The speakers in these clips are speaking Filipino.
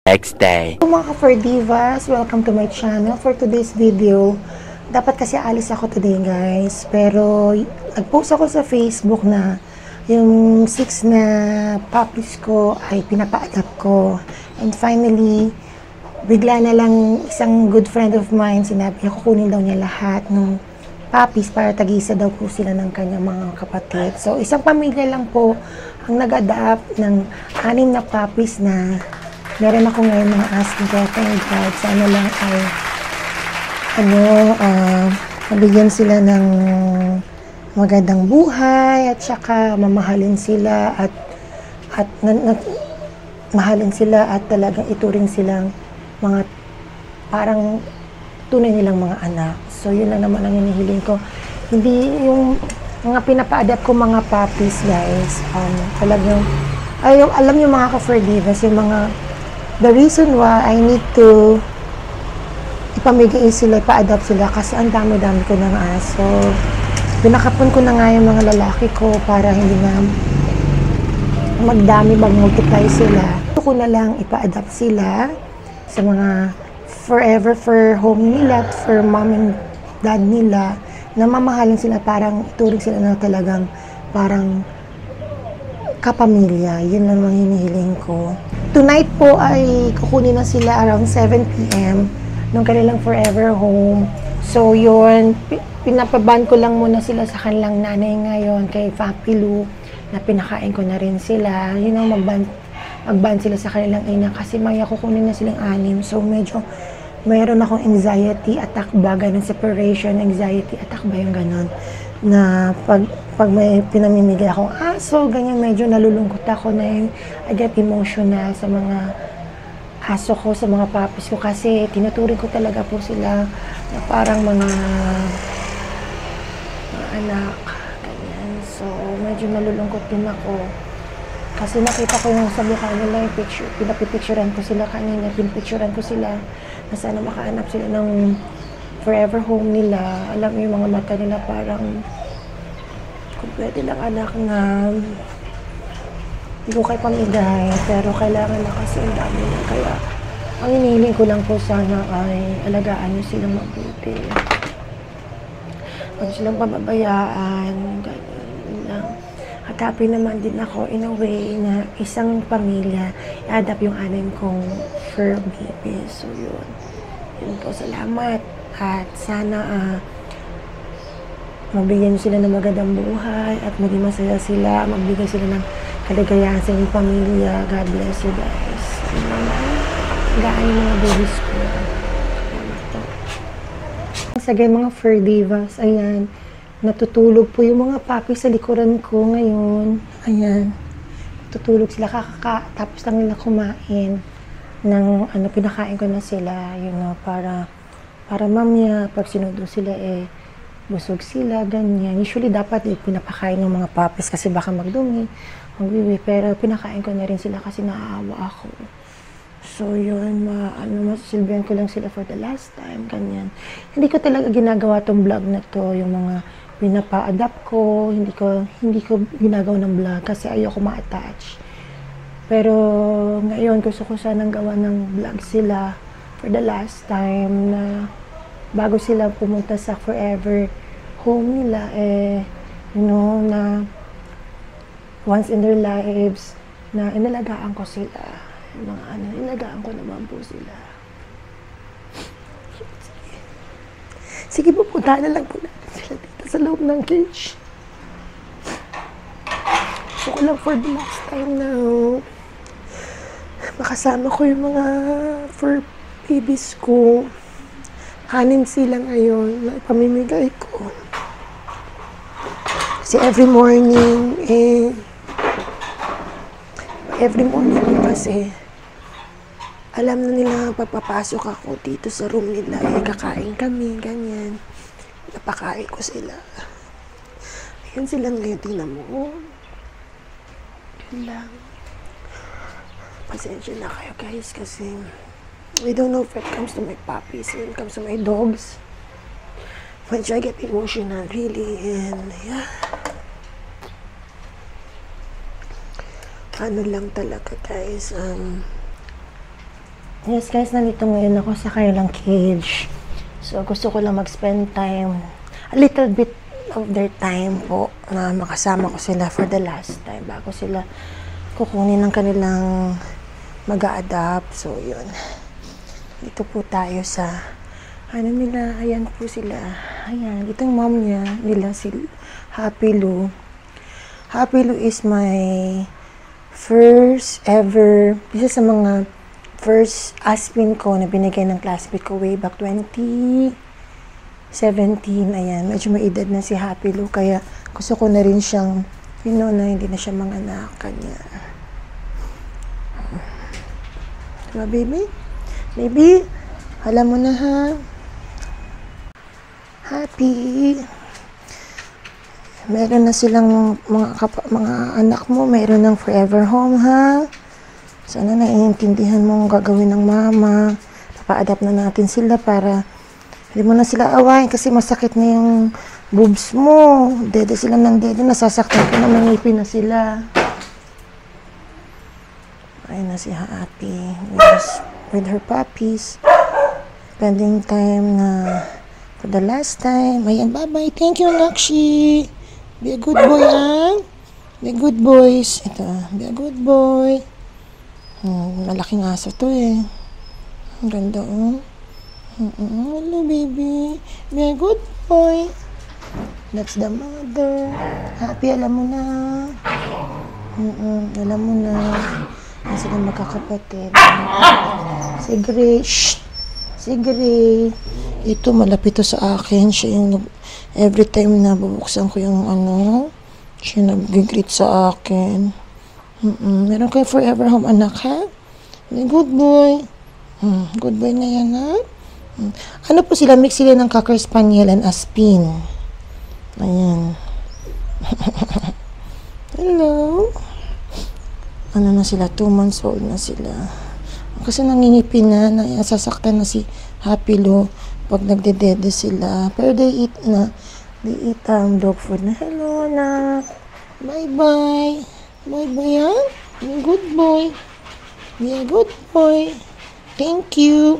next day. Mga ka-Fur Divas, welcome to my channel. For today's video, dapat kasi alis ako today guys, pero nag-post ako sa Facebook na yung 6 na puppies ko ay pinapa-adapt ko. And finally, bigla na lang isang good friend of mine, sinabi niya kukunin daw niya lahat ng puppies para tag-isa daw po sila ng kanyang mga kapatid. So, isang pamilya lang po ang nag-adapt ng 6 na puppies na meron ako ngayon mga asking kaya thank God. Sana lang ay mabigyan sila ng magandang buhay at saka mamahalin sila at mahalin sila at talagang ituring silang mga parang tunay nilang mga anak. So, yun lang naman ang hinihiling ko. Hindi yung mga pinapa-adapt ko mga puppies, guys. Talagang, alam niyo mga ka-Fur Divas, yung mga, the reason why I need to ipamigay sila, ipa-adapt sila, kasi ang dami-dami ko na nga. So, binakapon ko na nga yung mga lalaki ko para hindi na magdami, mag-multiply sila. Gusto ko na lang ipa-adapt sila sa mga forever for home nila, for mom and dad nila, na mamahalin sila, parang ituring sila na talagang parang kapamilya. Yun lang ang hinihiling ko. Tonight po ay kukunin na sila around 7 p.m. ng kanilang forever home. So yun, pinapaban ko lang muna sila sa kanilang nanay ngayon, kay Papi Lou, na pinakain ko na rin sila. Yun ang magban sila sa kanilang ina kasi maya kukunin na silang 6. So medyo mayroon akong anxiety attack ba, ganun, separation anxiety attack ba yung ganun, na pag may pinamimigay akong aso, ganyan, medyo nalulungkot ako na yung I get emotional sa mga aso ko, sa mga puppies ko kasi tinuturing ko talaga po sila na parang mga anak, ganyan. So medyo nalulungkot din ako kasi nakita ko yung sa mukha nila yung picture, pinapipicturean ko sila kanina, pinapicturean ko sila na sana makahanap sila ng forever home nila. Alam mo yung mga mata nila parang kung pwede lang anak na hindi ko kayo pamigay, pero kailangan na kasi ang dami na. Kaya ang hinihiling ko lang po sana ay alagaan nyo silang mabuti. Huwag silang pababayaan, ganyan lang. At happy naman din ako in a way na isang pamilya i-adapt yung 6 kong fur baby. So yun. Yun po, salamat. At sana mabigyan sila ng magandang buhay at maging masaya sila. Magbigay sila ng kaligayahan sa inyong pamilya. God bless you guys. Gaan yung mga babies ko. Salamat po. Again, mga Fur Divas, ayan. Natutulog po yung mga puppy sa likuran ko ngayon. Ayan. Tutulog sila tapos lang nila kumain ng pinakain ko na sila, you know, para mamaya pag sinudo sila busog sila, ganyan. Usually dapat pinapakain ng mga puppies kasi baka magdumi, magbibi, pero pinakain ko na rin sila kasi naaawa ako. So yun, masasilbihan ko lang sila for the last time, ganyan. Hindi ko talaga ginagawa tong vlog na to, yung mga pinapa-adapt ko, hindi ko ginagawa ng vlog kasi ayoko ma-attach. Pero ngayon gusto ko sanang gawa ng vlog sila for the last time na bago sila pumunta sa forever home nila, you know, na once in their lives na inalagaan ko sila. Yung mga inalagaan ko naman po sila. Sige po, puntahan na lang po natin sila dito sa loob ng cage. Gusto ko lang for the last time na makasama ko yung mga fur babies ko. 6 sila ngayon na ipamimigay ko. Kasi every morning kasi alam na nila pagpapasok ako dito sa room nila, kakain kami, ganyan. Napakain ko sila. Ayan sila ngayon, tingnan mo. Yun lang. Pasensya na kayo guys kasi I don't know if it comes to my puppies, when it comes to my dogs. Medyo I get emotional really, and yeah. Ano lang talaga guys, Yes guys, nandito ngayon ako sa kanilang cage. So gusto ko lang mag-spend time, a little bit of their time po, na makasama ko sila for the last time bago sila kukunin ng kanilang mag-a-adapt. So yun, dito po tayo sa ano nila. Ayan po sila, ayan, ito yung mom nila si Happy Lou. Happy Lou is my first ever, isa sa mga first aspin ko na binigay ng classmate ko way back 2017. Ayan, medyo may edad na si Happy Lou, kaya gusto ko na rin siyang, you know, na hindi na siya manganak kanya. Diba, baby? Baby, alam mo na ha? Happy. Meron na silang mga anak mo, meron ng forever home ha? Sana naiintindihan mo ang gagawin ng mama. Papa-adapt na natin sila para hindi mo na sila awayin kasi masakit na yung boobs mo. Dede sila ng dede. Nasasaktan ko na, mangipin na sila. Ayun na si Happy with her puppies. Spending time na for the last time. Ayan, bye-bye. Thank you, Nakshi. Be a good boy, ah. Be a good boys. Ito, be a good boy. Malaking aso to eh. Ang ganda oh. Hello baby. Be a good boy. That's the mother. Happy, alam mo na. Alam mo na. Kasi na magkakapatid. Si Gray. Shh! Si Gray. Ito, malapit to sa akin. Siya yung every time na bubuksan ko yung ano, siya nag-greet sa akin. Meron kayo forever home anak ha? Good boy. Good boy na yan ha? Ano po sila? Mix sila ng Cocker Spaniel and Aspin. Ayan. Hello. Ano na sila? 2 months old na sila. Kasi nangingipin na, sasaktan na si Happy Lou pag nagdedede sila. Pero they eat na. They eat dog food na. Hello anak. Bye-bye. Bye-bye, ha? Be a good boy. Be a good boy. Thank you.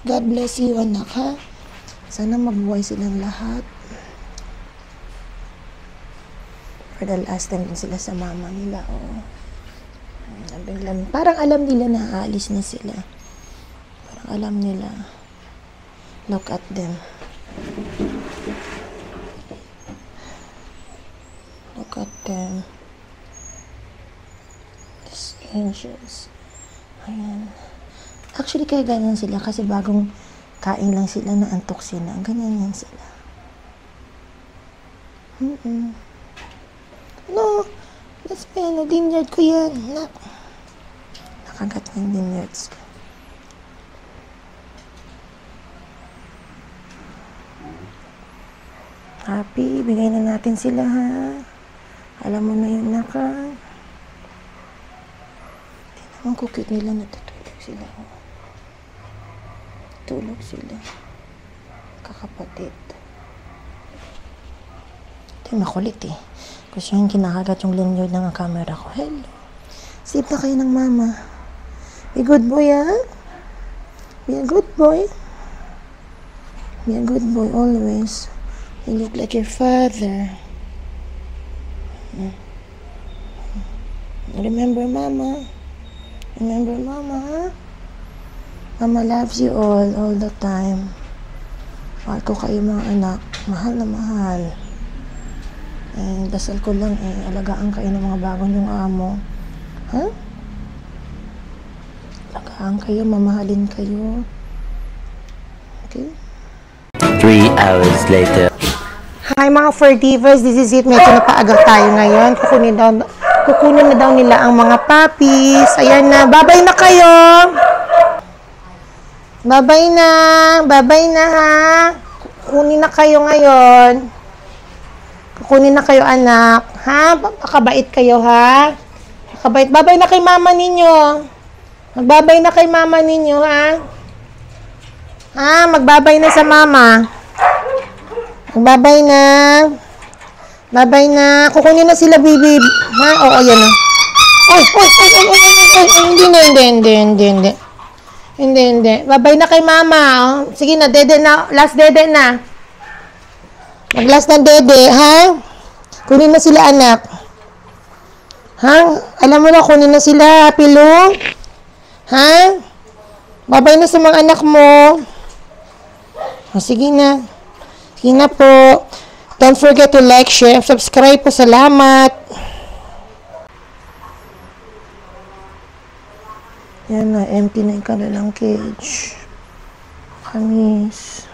God bless you, anak, ha? Sana mabuhay silang lahat. For the last time din sila sa mama nila, oh. Parang alam nila na aalis na sila. Parang alam nila. Look at them. Look at them. Angels. Ayan. Actually, kaya ganyan sila kasi bagong kain lang sila, na antok sila. Ganyan yan sila. No. That's fine. Dinner ko yan. Nakagat na yung dinner's. Happy. Bigay na natin sila ha. Alam mo na yun naka. Ang cute nila, natutulog sila. Tulog sila. Kakapatid. Ito yung makulit eh. Kasi yung kinakagat yung lanyard ng camera ko. Hello. Sleep na kayo ng mama. Be a good boy, ha? Be a good boy. Be a good boy always. You look like your father. Remember mama? Remember mama, ha? Mama loves you all the time. Mahal ko kayo mga anak. Mahal na mahal. Dasal ko lang alagaan kayo ng mga bagong yung amo. Ha? Alagaan kayo, mamahalin kayo. Okay? 3 hours later. Hi mga fur divers, this is it. Medyo napaaga tayo ngayon. Kukunin na daw nila ang mga puppies. Ayan na. Babay na kayo. Babay na. Babay na ha. Kukunin na kayo ngayon. Kukunin na kayo anak. Ha? Makabait kayo ha. Makabait. Babay na kay mama ninyo. Magbabay na kay mama ninyo ha. Ha? Magbabay na sa mama. Magbabay na. Babay na. Kukunin na sila, baby. Ha? Oo, yan na. Ay, hindi. Hindi. Babay na kay mama. Oh. Sige na, dede na. Last dede na. Mag-last na dede, ha? Kunin na sila, anak. Ha? Alam mo na, kunin na sila, Pilu. Ha? Babay na sa mga anak mo. Oh, sige na. Sige na po. Don't forget to like, share, and subscribe po. Salamat. Yan na, empty na yung kanilang cage. Kamis.